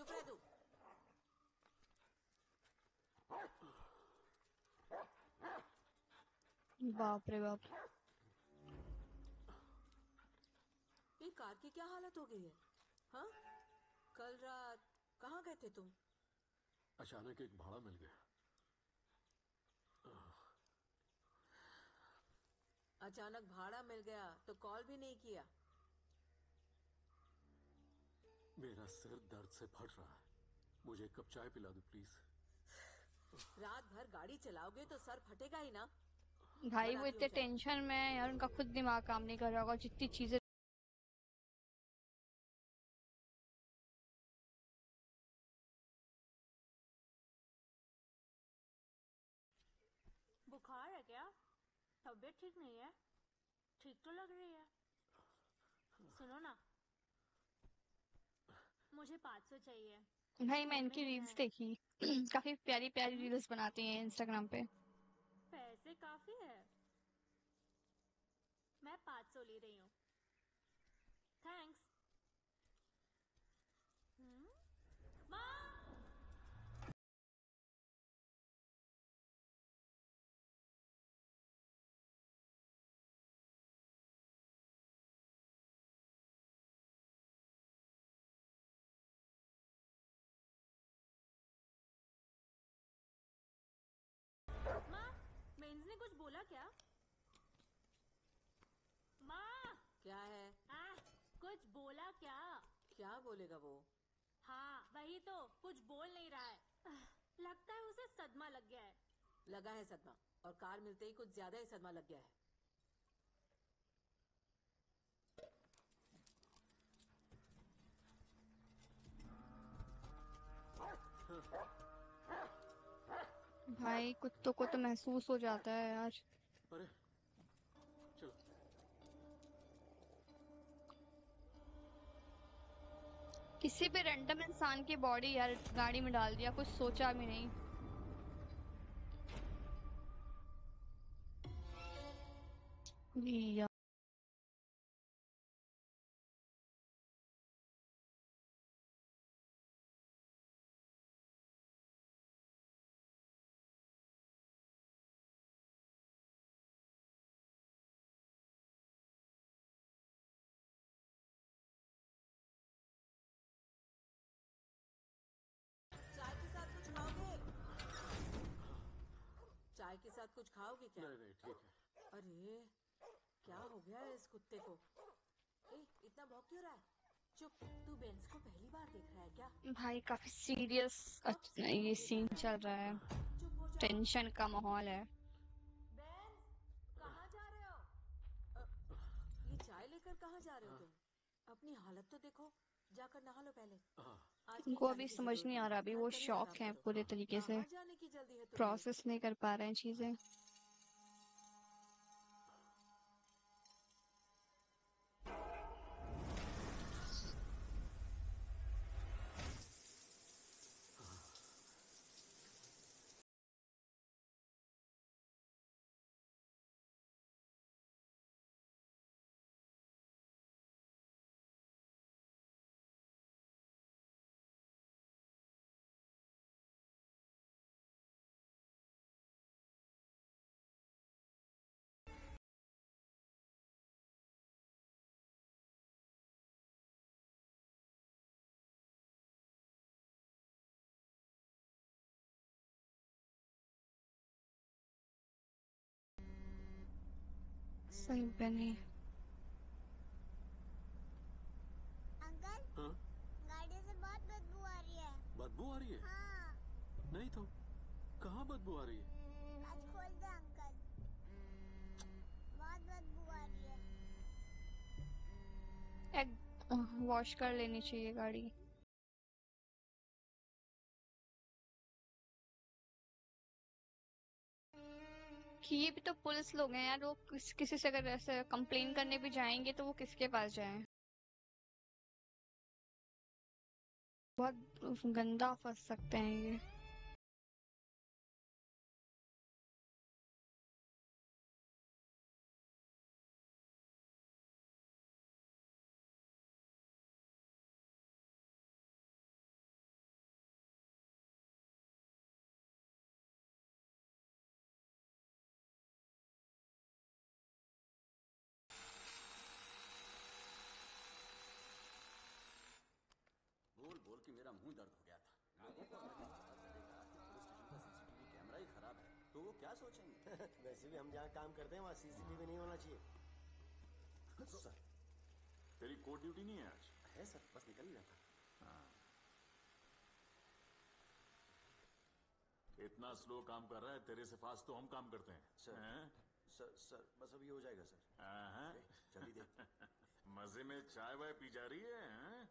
चुप रह तू। बाप रे बाप। ये कार की क्या हालत हो गई है? हाँ, कल रात कहाँ गए थे तुम? अचानक एक भाड़ा मिल गया। अचानक भाड़ा मिल गया तो कॉल भी नहीं किया? मेरा सिर दर्द से फट रहा है, मुझे एक कप चाय पिला दो प्लीज। रात भर गाड़ी चलाओगे तो सर फटेगा ही ना। भाई वो बनाती हूँ इतने चाय। टेंशन में है यार, उनका खुद दिमाग काम नहीं कर रहा होगा, जितनी चीजें। बुखार है क्या? तबीयत ठीक नहीं है? ठीक तो लग रही है। सुनो ना, मुझे 500 चाहिए। भाई मैं स्कूल में इनकी देना रील्स है। देखी। काफी प्यारी प्यारी रील्स बनाती हैं इंस्टाग्राम पे। पैसे काफी है। मैं 500 ले रही हूँ। थैंक्स। माँ! माँ, मेंस ने कुछ बोला क्या? माँ! क्या है? कुछ बोला क्या? क्या बोलेगा वो? हाँ वही तो, कुछ बोल नहीं रहा है। लगता है उसे सदमा लग गया है। लगा है सदमा, और कार मिलते ही कुछ ज्यादा ही सदमा लग गया है। भाई कुत्तों को तो महसूस हो जाता है यार। अरे चलो। किसी भी रैंडम इंसान की बॉडी यार गाड़ी में डाल दिया, कुछ सोचा भी नहीं। यार चाय के साथ कुछ खाओगे? चाय के साथ कुछ खाओगे क्या? नहीं नहीं ठीक है। अरे, क्या हो गया है इस कुत्ते को? ए, इतना भौंक क्यों रहा है? चुप। तू बेंस को पहली बार देख रहा है क्या? भाई काफी सीरियस कब से ये भौंके जा सीन रहा चल रहा है। है? चुप हो जाओ। टेंशन का माहौल है। बेंस, कहाँ जा रहे हो? ये चाय लेकर कहाँ जा रहे हो तुम? अपनी हालत तो देखो। जाकर नहा लो पहले। हाँ। आज कहीं उनको जाने अभी की समझ जरूरत नहीं आ नहीं रहा, है। अभी वो घर पर ही शॉक आराम है करो। पूरे तरीके से। कहाँ जाने की जल्दी है तुम्हें? प्रोसेस नहीं कर पा रहे हैं चीजें। सही बने। अंकल, हाँ? गाड़ी से बहुत बदबू आ रही है। बदबू आ रही है? हाँ, नहीं तो, कहाँ बदबू आ रही है? कांच खोल दे अंकल, बहुत बदबू आ रही है। एक वॉश कर लेनी चाहिए गाड़ी। कि ये भी तो पुलिस लोग हैं यार, वो किसी से अगर ऐसे कंप्लेन करने भी जाएंगे तो वो किसके पास जाएं? बहुत गंदा फंस सकते हैं ये। कि मेरा मुंह दर्द हो गया था। लोगों को अगर नहीं पता चलेगा कि पुलिस स्टेशन का सीसीटीवी कैमरा ही खराब है तो वो क्या सोचेंगे? वैसे भी हम जहाँ काम करते हैं वहाँ सीसीटीवी नहीं होना चाहिए। सर तेरी कोर्ट ड्यूटी नहीं है आज? है सर, बस निकल ही रहा था। इतना स्लो काम कर रहा है, तेरे से फास्ट तो हम काम करते हैं। सर। हैं? सर बस अभी हो जाएगा सर। हाँ। जल्दी दे। मजे में चाय वाय पी जा रही है हैं?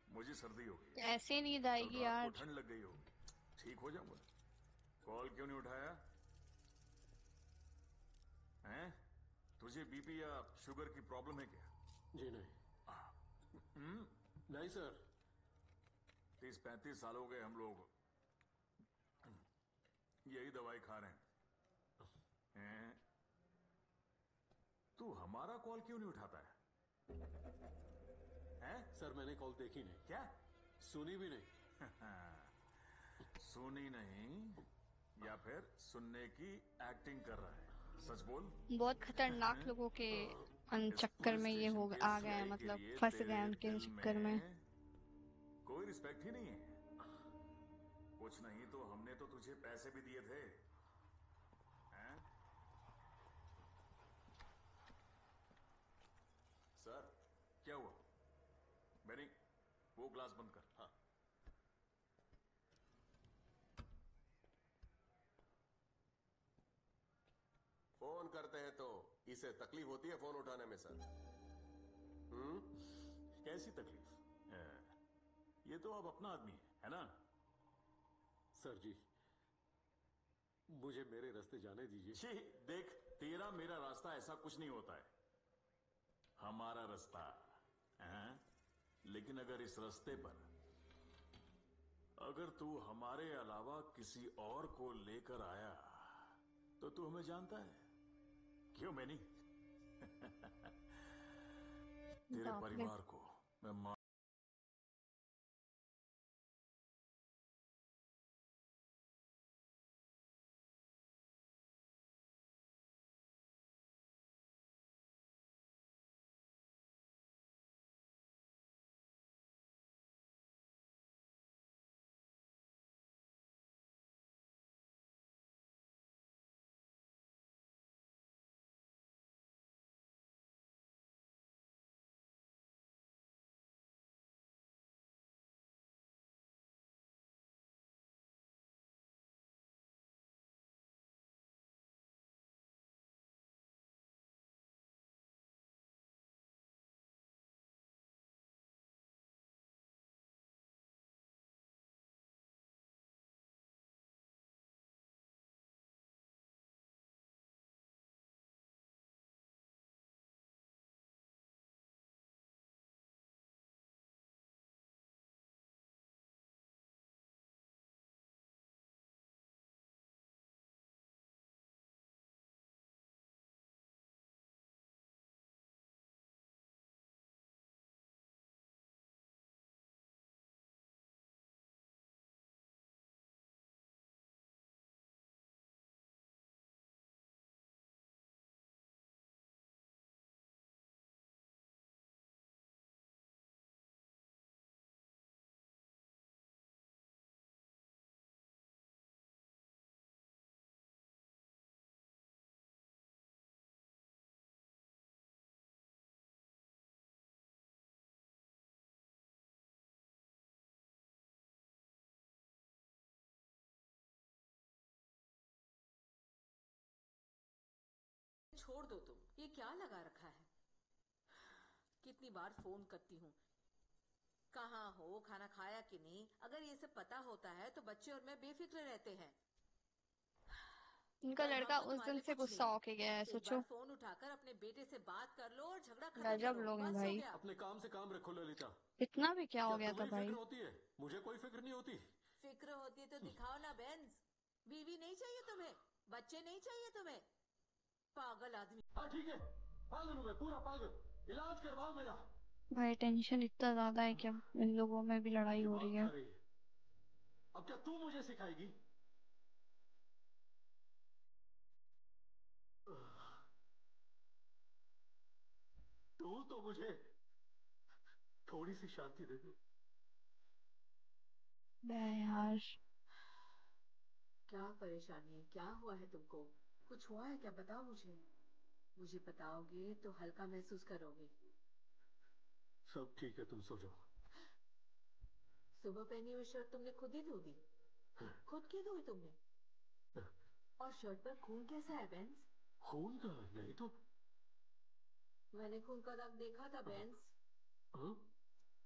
मुझे सर्दी होगी। ऐसे नींद कल आएगी रात को आज। ठंड लग गई होगी। ठीक हो जाऊंगा। कॉल क्यों नहीं उठाया? हैं? तुझे बीपी या शुगर की प्रॉब्लम है क्या? जी नहीं। नहीं सर। 30-35 साल हो गए हम लोग यही दवाई खा रहे हैं। तू हमारा कॉल क्यों नहीं उठाता है? हैं? सर मैंने कॉल देखी नहीं। क्या? सुनी भी नहीं। सुनी नहीं या फिर सुनने की एक्टिंग कर रहा है? सच बोल। बहुत खतरनाक लोगों के इस चक्कर पुलिस में ये स्टेशन हो के आ गए हैं, CI के मतलब लिए फंस गए तेरे हैं उनके दिल चक्कर में। कोई रिस्पेक्ट ही नहीं है। कुछ नहीं तो हमने तो तुझे पैसे भी दिए थे। हैं? सर क्या हुआ? बेनी, वो ग्लास बंद कर। हाँ। फोन करते हैं तो इसे तकलीफ होती है फोन उठाने में सर। कैसी तकलीफ? ये तो अब अपना आदमी है ना? सर जी मुझे मेरे रास्ते जाने दीजिए। छी, देख तेरा मेरा रास्ता ऐसा कुछ नहीं होता है। हमारा रास्ता हैं? लेकिन अगर इस रास्ते पर अगर तू हमारे अलावा किसी और को लेकर आया तो तू हमें जानता है क्यों मैनी? तेरे बाप रे। परिवार को मैं मार छोड़ दो तुम, ये क्या लगा रखा है? कितनी बार फोन करती हूँ, कहाँ हो, खाना खाया कि नहीं? अगर ये सब पता होता है तो बच्चे और मैं बेफिक्र रहते हैं। उनका पर हम लड़का तो उस तुम्हारे दिन लिए से कुछ गुस्सा नहीं। होके गया है, एक सोचो। बार फोन उठाकर अपने बेटे से बात कर लो और झगड़ा खत्म गजब करो, लोग हैं बस हो भाई। गया। अपने काम से काम रखो ललिता। इतना भी क्या हो क्या गया था तुम्हें भाई? फिक्र होती है? मुझे कोई फिक्र नहीं होती। फिक्र होती है तो दिखाओ ना बेंज। बीवी नहीं चाहिए तुम्हें, बच्चे नहीं चाहिए तुम्हें, पागल आदमी। हाँ ठीक है, पागल हूँ मैं, पूरा पागल। इलाज करवाओ मेरा। भाई टेंशन इतना ज्यादा है कि इन लोगों में भी लड़ाई हो रही है। अरे अब क्या तू मुझे सिखाएगी? तू तो मुझे थोड़ी सी शांति दे दे। बे यार, क्या परेशानी है? क्या हुआ है तुमको? कुछ हुआ है क्या? बताओ मुझे। मुझे बताओगे तो हल्का महसूस करोगे। सब ठीक है, तुम सो जाओ। सुबह पहनी हुई शर्ट तुमने खुद ही धो दी? खुद क्यों धोई तुमने? और शर्ट पर खून कैसा है बेंस? खून का नहीं तो। मैंने खून का दाग देखा था बेंस। हाँ?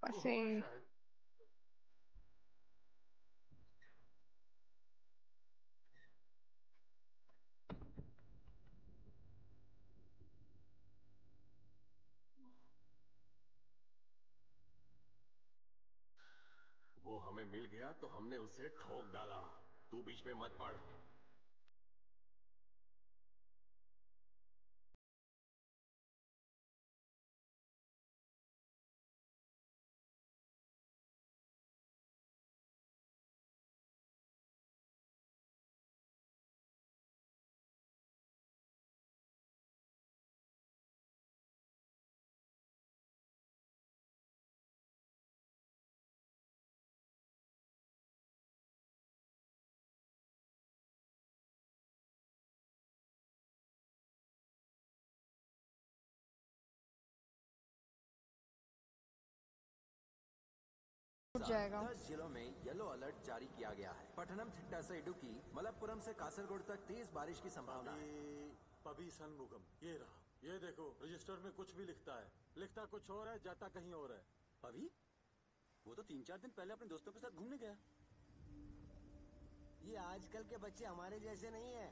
पसे हाँ, शायद। वो हमें मिल गया तो हमने उसे ठोक डाला। तू बीच में मत पड़। उठ जाएगा। 10 जिलों में येलो अलर्ट जारी किया गया है। पटनम, थिट्टा से इडुक्की, मलप्पुरम से कासरगोड तक तेज बारिश की संभावना है। पबी सनमुगम, ये रहा। ये देखो, रजिस्टर में कुछ भी लिखता है। लिखता कुछ और है, जाता कहीं और है। अभी वो तो 3-4 दिन पहले अपने दोस्तों के साथ घूमने गया। ये आजकल के बच्चे हमारे जैसे नहीं है।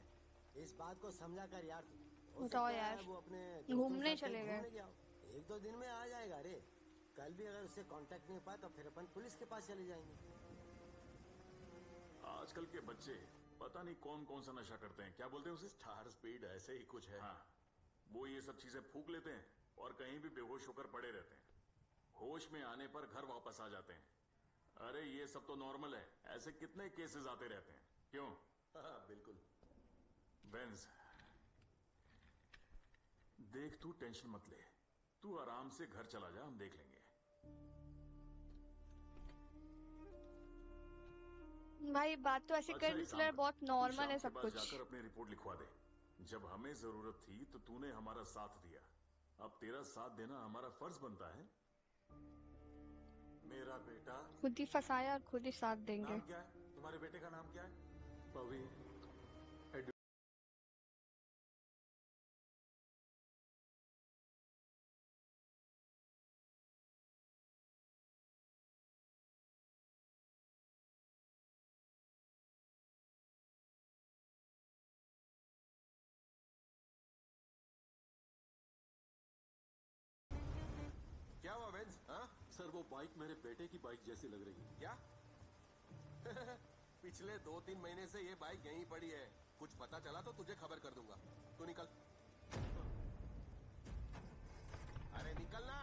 इस बात को समझा कर यार तू। हो बताओ सकता यार, है वो अपने दोस्तों के घूमने साथ कहीं चले गए। घूमने गया हो। 1-2 दिन में आ जाएगा रे। कल भी अगर उससे कांटेक्ट नहीं पाया तो फिर अपन पुलिस के पास चले जाएंगे। आजकल के बच्चे पता नहीं कौन कौन सा नशा करते हैं। क्या बोलते हैं उसे? स्टार स्पीड ऐसे ही कुछ है। हाँ, वो ये सब चीजें फूक लेते हैं और कहीं भी बेहोश होकर पड़े रहते हैं। होश में आने पर घर वापस आ जाते हैं। अरे ये सब तो नॉर्मल है। ऐसे कितने केसेस आते रहते हैं। क्यों? हाँ बिल्कुल। बेंस, देख तू टेंशन मत ले। तू आराम से घर चला जा, हम देख लेंगे। भाई बात तो ऐसे अच्छा कर, एक काम इसलिए कर, बहुत तू नॉर्मल शाम है के सब पास कुछ। जाकर अपनी रिपोर्ट लिखवा दे। जब हमें जरूरत थी तो तूने हमारा साथ दिया। अब तेरा साथ देना हमारा फर्ज बनता है। मेरा बेटा। खुद ही फंसाया और खुद ही साथ देंगे। नाम क्या है तुम्हारे बेटे का? नाम क्या है? पवी। क्या हुआ वेंस? हाँ? सर वो बाइक मेरे बेटे की बाइक जैसी लग रही है। क्या? पिछले 2-3 महीने से ये बाइक यहीं पड़ी है। कुछ पता चला तो तुझे खबर कर दूंगा। तू निकल। अरे निकलना।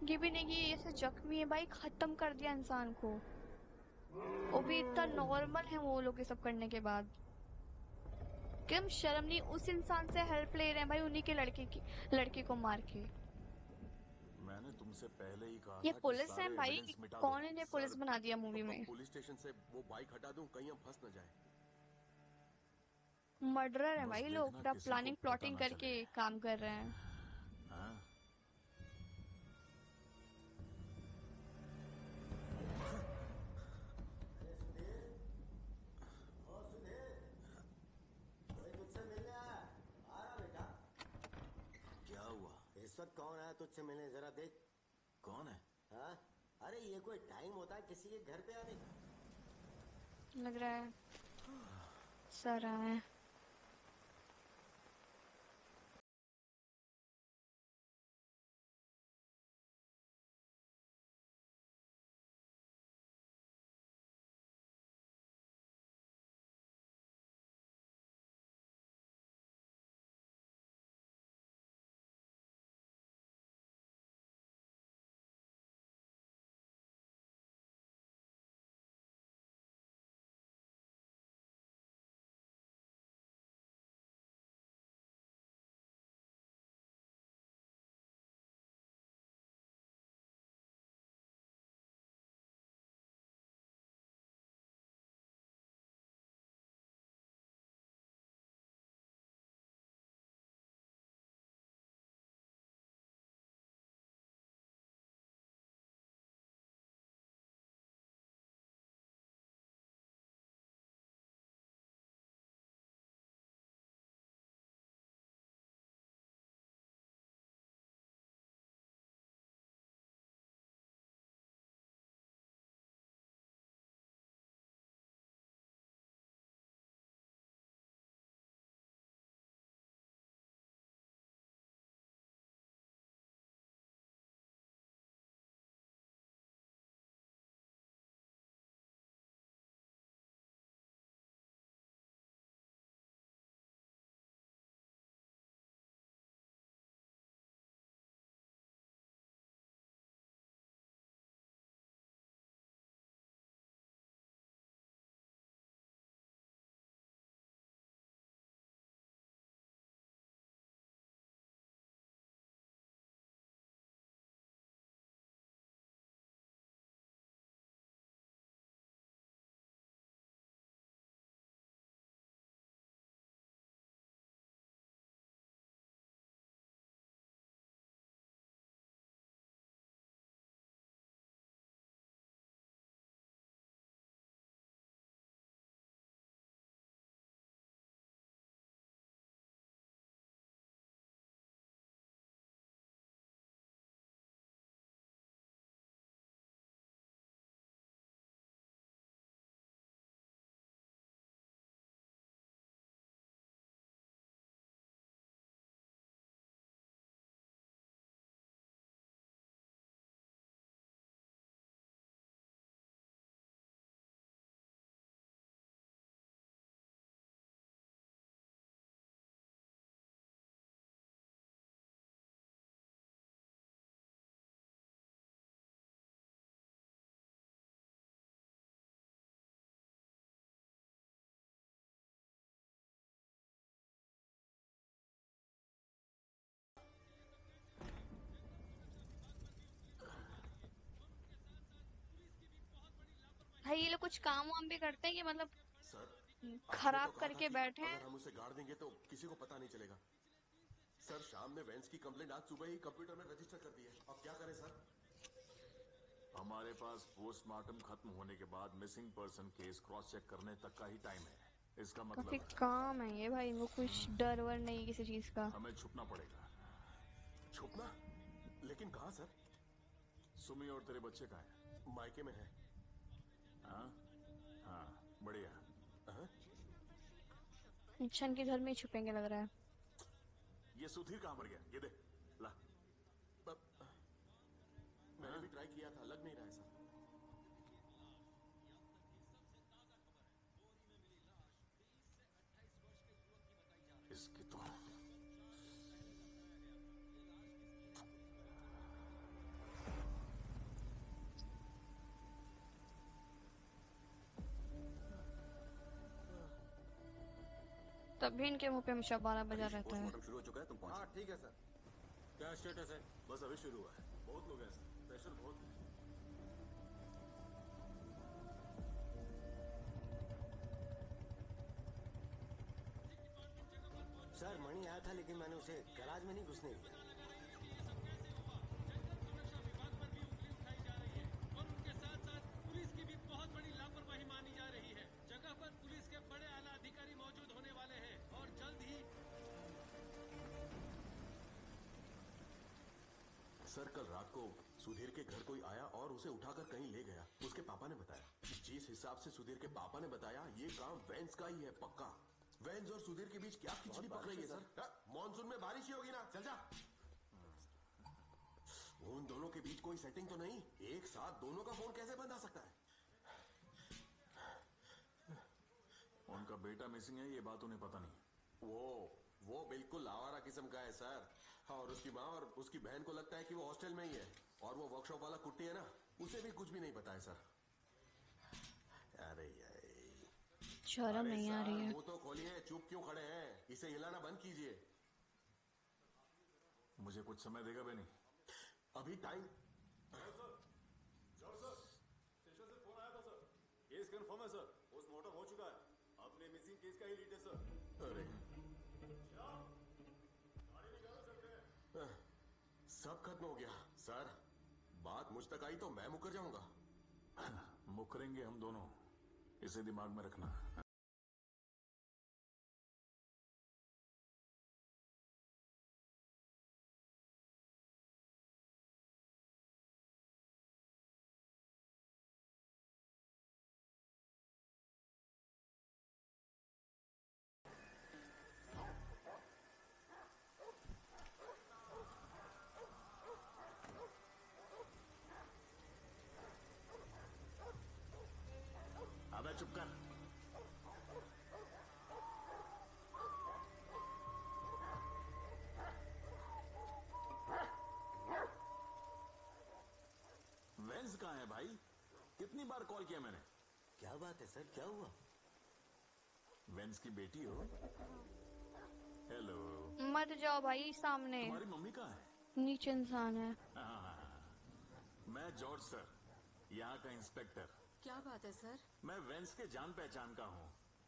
ये भी नहीं कि ये ऐसे जख्मी है भाई, खत्म कर दिया इंसान को। वो भी इतना नॉर्मल है वो लोग ये सब करने के बाद। कम शर्म नहीं, उस इंसान से हेल्प ले रहे हैं भाई, उन्हीं के लड़के को मार के। मैंने तुमसे पहले ही कहा ये था कि पुलिस है सारे भाई, एविडेंस मिटा दो। कौन इन्हें पुलिस सर, बना दिया मूवी में? पुलिस स्टेशन से वो बाइक हटा दूं, कहीं हम फंस न जाए। मर्डरर है बस भाई लोग, देखना पूरा किसी को प्लानिंग पता प्लॉटिंग ना करके चले। काम कर रहे हैं। हाँ? ओ सुधीर, कोई तुझसे मिलने आया? आ रहा बेटा। क्या हुआ? इस वक्त कौन आया तुझसे मिलने, जरा देख। कौन है? हाँ? अरे ये कोई टाइम होता है किसी के घर पे आने का? लग रहा है सर आए। भाई ये लोग कुछ काम वाम भी करते हैं कि मतलब सर, आपने खराब तो कहा था करके कि बैठे अगर हैं? हम उसे गाड़ देंगे तो किसी को पता नहीं चलेगा। सर, शाम ने वेंस की कंप्लेंट आज सुबह ही कंप्यूटर में रजिस्टर कर दी है। अब क्या करें सर? हमारे पास पोस्टमार्टम खत्म होने के बाद missing person case cross check करने तक का ही टाइम है। इसका काफी मतलब काम है ये भाई, इनको कुछ डर वर नहीं किसी चीज का। हमें छुपना पड़ेगा। छुपना? लेकिन कहाँ सर? सुमी और तेरे बच्चे कहाँ हैं? मायके में है। हाँ? हाँ, बढ़िया। हाँ? शन के घर में ही छुपेंगे लग रहा है। ये सुधीर कहाँ मर गया? ये दे, ला। मैंने भी ट्राई किया था, लग नहीं रहा है सर। इसकी तो तभी इनके मुंह पे हमेशा 12 बजा रहता है। पोस्टमार्टम शुरू हो चुका है, तुम पहुंचो। हाँ ठीक है सर। क्या स्टेटस है? बस अभी शुरू हुआ है, बहुत लोग हैं सर, प्रेशर बहुत है। सर मणि आया था लेकिन मैंने उसे गैराज में नहीं घुसने दिया। सर कल रात को सुधीर के घर कोई आया और उसे उठाकर कहीं ले गया, उसके पापा ने बताया। जिस हिसाब से सुधीर के पापा ने बताया, ये काम वेंस का ही है पक्का। वेंस और सुधीर के बीच क्या खिचड़ी पक रही है सर? मॉनसून में बारिश ही होगी ना, चल जा। उन दोनों के बीच कोई सेटिंग तो नहीं? एक साथ दोनों का फोन कैसे बंद आ सकता है? उनका बेटा मिसिंग है, ये बात उन्हें पता नहीं। वो बिल्कुल आवारा किस्म का है सर। और उसकी माँ और उसकी बहन को लगता है कि वो हॉस्टल में ही है। और वो वर्कशॉप वाला कुट्टी है ना, उसे भी कुछ भी नहीं पता है सर। अरे शर्म नहीं आ रही है। मुंह तो खोलिए, चुप क्यों खड़े हैं? इसे हिलाना बंद कीजिए। मुझे कुछ समय देगा बेनी? अभी टाइम। स्टेशन से फोन आया था सर, केस कंफर्म है सर, पोस्टमार्टम हो चुका है, अपने मिसिंग केस का ही लीड है सर। अरे सब खत्म हो गया सर। बात मुझ तक आई तो मैं मुकर जाऊंगा। मुकरेंगे हम दोनों, इसे दिमाग में रखना। अबे चुप कर। वेंस कहाँ है भाई? कितनी बार कॉल किया मैंने। क्या बात है सर, क्या हुआ? वेंस की बेटी हो? हेलो। मत जाओ भाई सामने, तुम्हारी मम्मी कहाँ है? नीचे इंसान है। मैं जॉर्ज सर, यहाँ का इंस्पेक्टर। क्या बात है सर? मैं वेंस के जान पहचान का हूँ।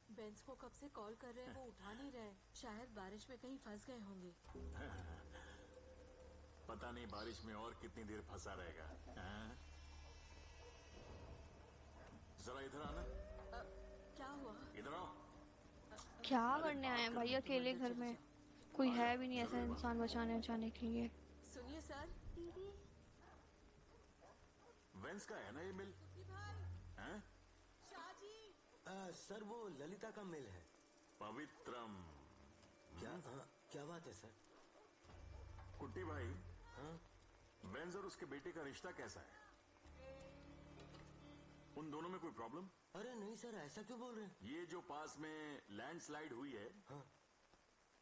बेंस को कब से कॉल कर रहे हैं, वो उठा नहीं रहे। शायद बारिश में कहीं फंस गए होंगे। पता नहीं बारिश में और कितनी देर फंसा रहेगा। हाँ? जरा इधर आना। क्या हुआ? इधर आओ। क्या अरे करने बात आए हैं करनी भाई थी। अकेले घर में? कोई है भी नहीं ऐसा इंसान बचाने के लिए। सुनिए सर। दीदी वेंस का है ना ये मिल? हैं? शाहजी। सर वो ललिता का मेल है। पवित्रम। क्या बात है सर? कुट्टी भाई, हाँ? वेंस और उसके बेटे का रिश्ता कैसा है? उन दोनों में कोई प्रॉब्लम? अरे नहीं सर, ऐसा क्यों बोल रहे हैं? ये जो पास में लैंडस्लाइड हुई है, हाँ?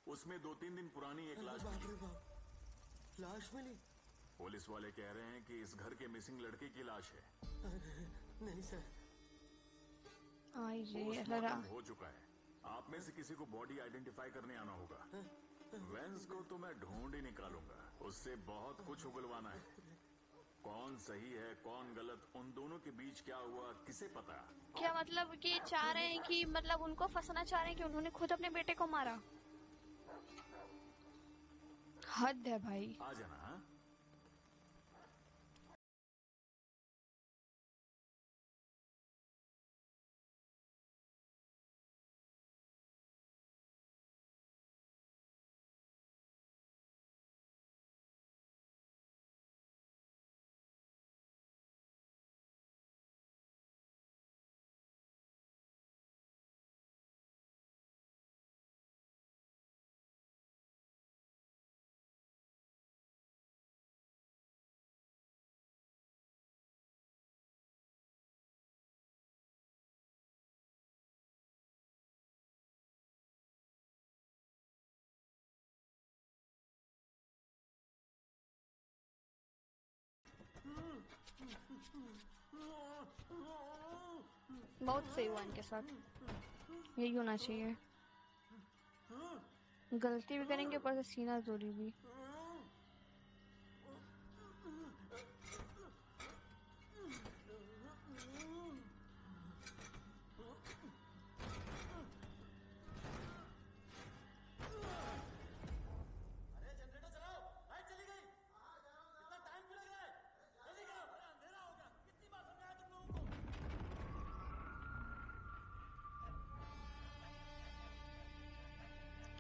उसमें 2-3 दिन पुरानी एक लाश बाप मिली। रे बाप, लाश मिली? पुलिस वाले कह रहे हैं कि इस घर के मिसिंग लड़के की लाश है। नहीं सर। पोस्टमार्टम हो चुका है, आप में से किसी को बॉडी आइडेंटिफाई करने आना होगा। वेंस को तो मैं ढूंढ ही निकालूंगा, उससे बहुत कुछ उगलवाना है। कौन सही है कौन गलत, उन दोनों के बीच क्या हुआ किसे पता। क्या मतलब कि चाह रहे हैं कि मतलब उनको फंसाना चाह रहे हैं कि उन्होंने खुद अपने बेटे को मारा? हद है भाई। आ जाना। हाँ? बहुत सही हुआ इनके साथ, यही होना चाहिए। गलती भी करेंगे, ऊपर से सीना जोरी भी। अरे जनरेटर चलाओ, लाइट चली गई। कितना टाइम क्यों लग रहा है? जल्दी करो, अरे अंधेरा हो गया। कितनी बार समझाया तुम लोगों को?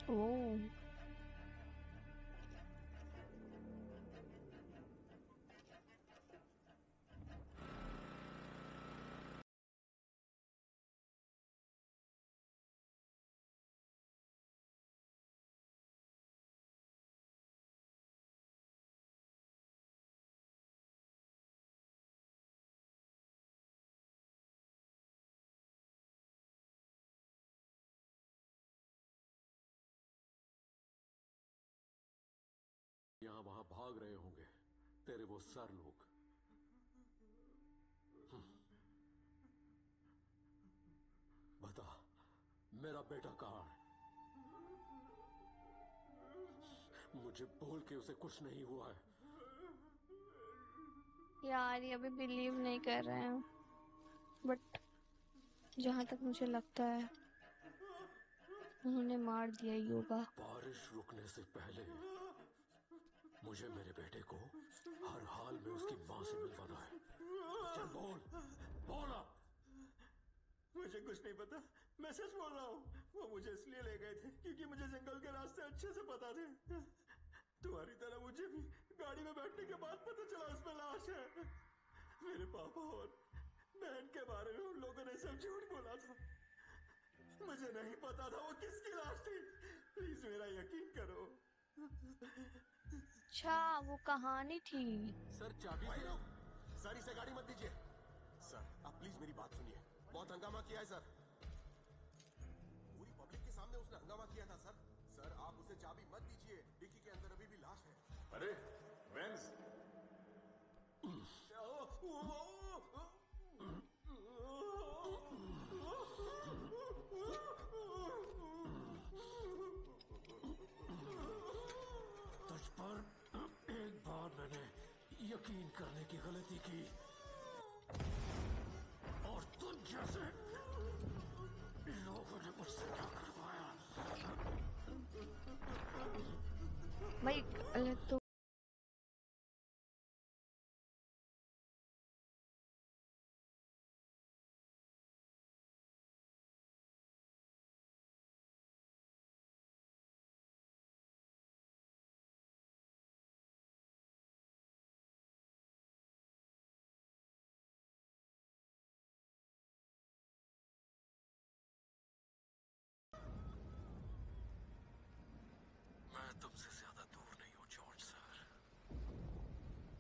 ओह, यहाँ वहां भाग रहे होंगे तेरे वो सर लोग। बता, मेरा बेटा कहाँ है? मुझे बोल के उसे कुछ नहीं हुआ है। यार ये अभी बिलीव नहीं कर रहे हैं, बट जहां तक मुझे लगता है उन्होंने मार दिया ही होगा। बारिश रुकने से पहले मुझे मेरे बेटे को हर हाल में उसकी माँ से मिलवाना है। चल बोल, बोल अब। मुझे कुछ नहीं पता, मैं सच बोल रहा हूँ। वो मुझे इसलिए ले गए थे क्योंकि मुझे जंगल के रास्ते अच्छे से पता थे। तुम्हारी तरह मुझे भी गाड़ी में बैठने के बाद पता चला उसमें लाश है। मेरे पापा और बहन के बारे में उन लोगों ने सब झूठ बोला था। मुझे नहीं पता था वो किसकी लाश थी। प्लीज मेरा यकीन करो। अच्छा, वो कहानी थी। सर चाबी से सर इसे गाड़ी मत दीजिए। सर आप प्लीज मेरी बात सुनिए। बहुत हंगामा किया है सर, पूरी पब्लिक के सामने उसने हंगामा किया था सर। सर आप उसे चाबी मत दीजिए, डिक्की के अंदर अभी भी लाश है। अरे वेंस, तुझ पर एक बार मैंने यकीन करने की गलती की और तुझ जैसे लोगों ने मुझसे क्या करवाया। भाई तो मैं तुमसे ज्यादा दूर नहीं हूँ जॉर्ज सर।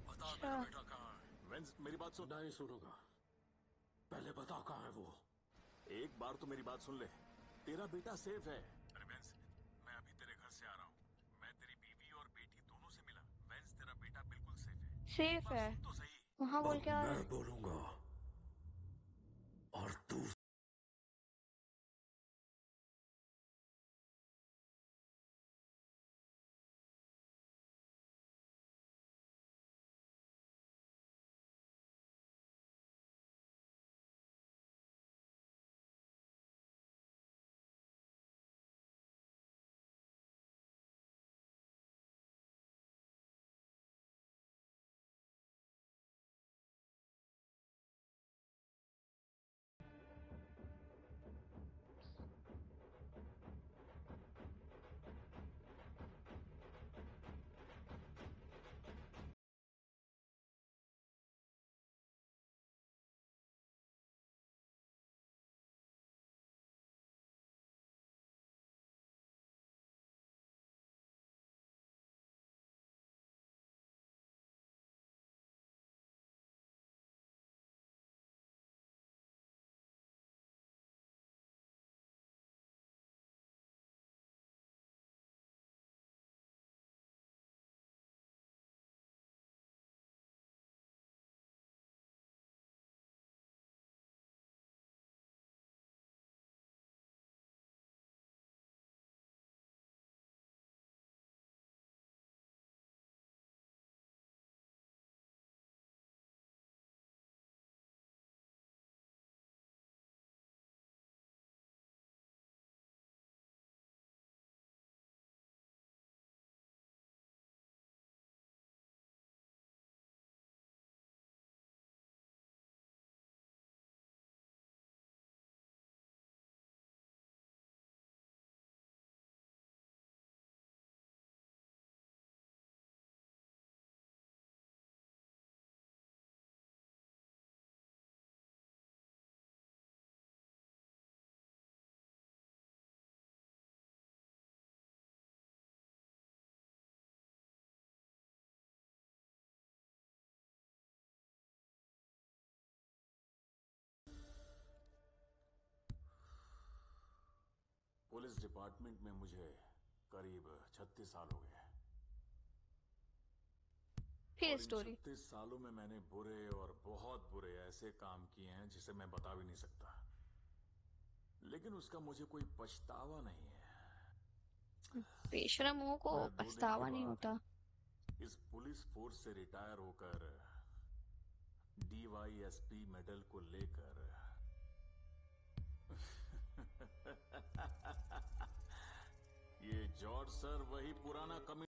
बता अच्छा, मेरा बेटा कहाँ है? वेंस मेरी बात सुन। नहीं सुनूंगा, पहले बता कहाँ है वो। एक बार तो मेरी बात सुन ले। तेरा बेटा सेफ है। अरे वेंस, मैं अभी तेरे घर से आ रहा हूँ। मैं तेरी बीवी और बेटी दोनों से मिला। वेंस तेरा बेटा बिल्कुल सेफ है। एक सेफ बार है सुन तो सही। वहां बोल अब के आ रहे मैं हैं। बोलूंगा और तू पुलिस डिपार्टमेंट में मुझे करीब 36 साल हो गए। फिर और इन स्टोरी 36 सालों में मैंने बुरे और बहुत बुरे ऐसे काम किए हैं जिसे मैं बता भी नहीं सकता, लेकिन उसका मुझे कोई पछतावा नहीं है। बेशरमों को मैं 2 दिन के पछतावा नहीं बाद होता। इस पुलिस फोर्स से रिटायर होकर DYSP मेडल को लेकर ये जॉर्ज सर वही पुराना कमी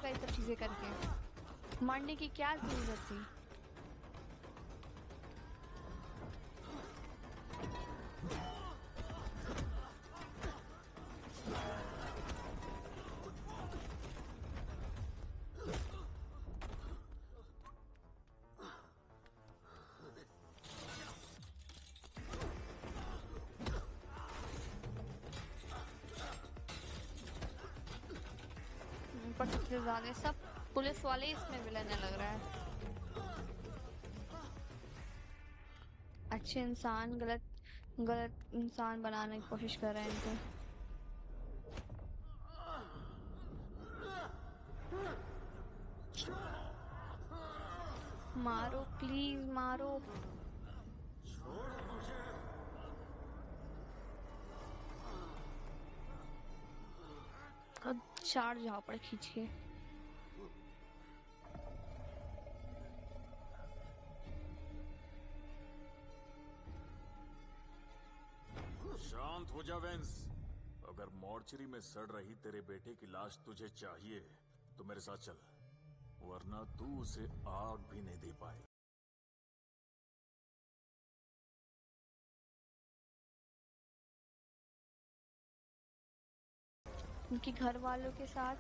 देगा ये सब चीजें करके। मारने की क्या जरूरत थी? पर सबसे ज्यादा सब पुलिस वाले ही इसमें विलन है लग रहा है। अच्छे इंसान गलत गलत इंसान बनाने की कोशिश कर रहे हैं इनको। मारो प्लीज मारो। अब चार जाओ पर खींच के। शांत हो जा वेंस। अगर मॉर्चरी में सड़ रही तेरे बेटे की लाश तुझे चाहिए तो मेरे साथ चल, वरना तू उसे आग भी नहीं दे पाएगा। उनके घर वालों के साथ